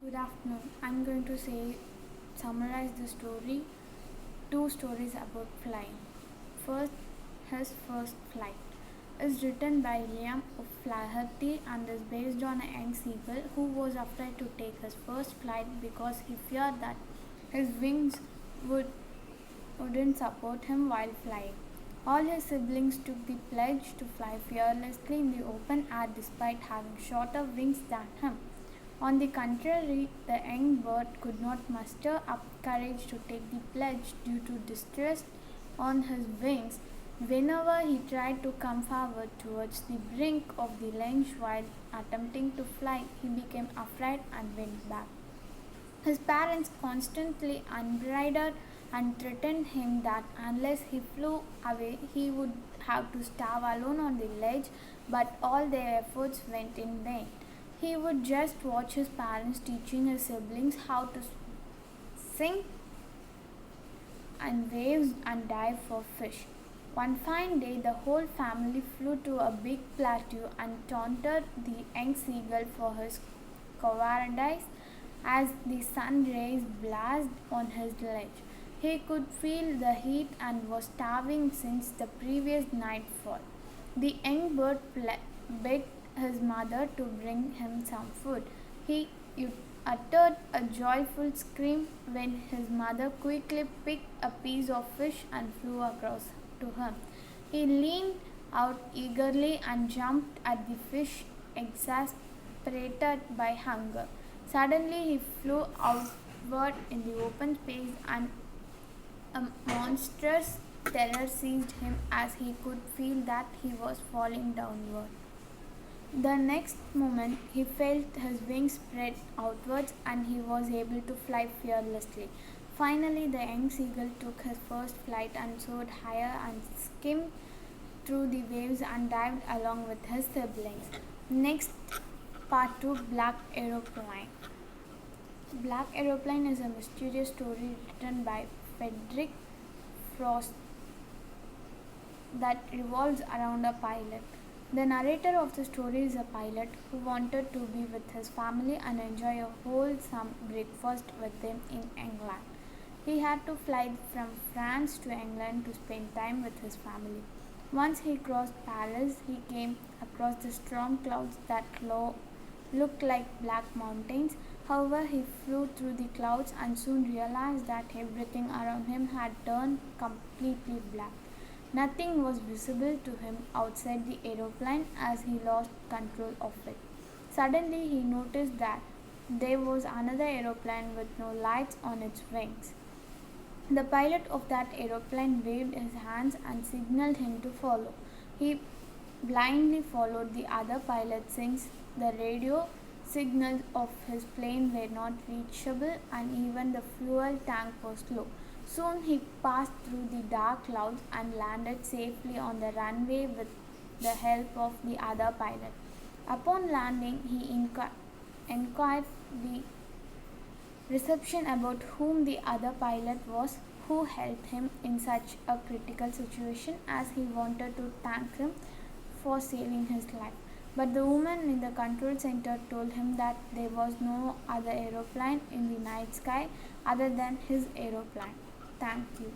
Good afternoon. I'm going to summarize the story, two stories about flying. First, his first flight is written by William O'Flaherty and is based on a young seagull who was afraid to take his first flight because he feared that his wings would wouldn't support him while flying. All his siblings took the pledge to fly fearlessly in the open air despite having shorter wings than him. On the contrary, the young bird could not muster up courage to take the pledge due to distress on his wings. Whenever he tried to come forward towards the brink of the ledge while attempting to fly, he became afraid and went back. His parents constantly upbraided and threatened him that unless he flew away, he would have to starve alone on the ledge, but all their efforts went in vain. He would just watch his parents teaching his siblings how to sing and waves and dive for fish. One fine day, the whole family flew to a big plateau and taunted the young seagull for his cowardice as the sun rays blazed on his ledge. He could feel the heat and was starving since the previous nightfall. The young bird begged his mother to bring him some food. He uttered a joyful scream when his mother quickly picked a piece of fish and flew across to him. He leaned out eagerly and jumped at the fish, exasperated by hunger. Suddenly, he flew outward in the open space, and a monstrous terror seized him as he could feel that he was falling downward. The next moment, he felt his wings spread outwards and he was able to fly fearlessly. Finally, the young seagull took his first flight and soared higher and skimmed through the waves and dived along with his siblings. Next, part 2, Black Aeroplane. Black Aeroplane is a mysterious story written by Frederick Frost that revolves around a pilot. The narrator of the story is a pilot who wanted to be with his family and enjoy a wholesome breakfast with them in England. He had to fly from France to England to spend time with his family. Once he crossed Paris, he came across the storm clouds that looked like black mountains. However, he flew through the clouds and soon realized that everything around him had turned completely black. Nothing was visible to him outside the aeroplane as he lost control of it. Suddenly, he noticed that there was another aeroplane with no lights on its wings. The pilot of that aeroplane waved his hands and signaled him to follow. He blindly followed the other pilot since the radio signals of his plane were not reachable and even the fuel tank was low. Soon he passed through the dark clouds and landed safely on the runway with the help of the other pilot. Upon landing, he inquired the reception about whom the other pilot was who helped him in such a critical situation, as he wanted to thank him for saving his life. But the woman in the control center told him that there was no other aeroplane in the night sky other than his aeroplane. Thank you.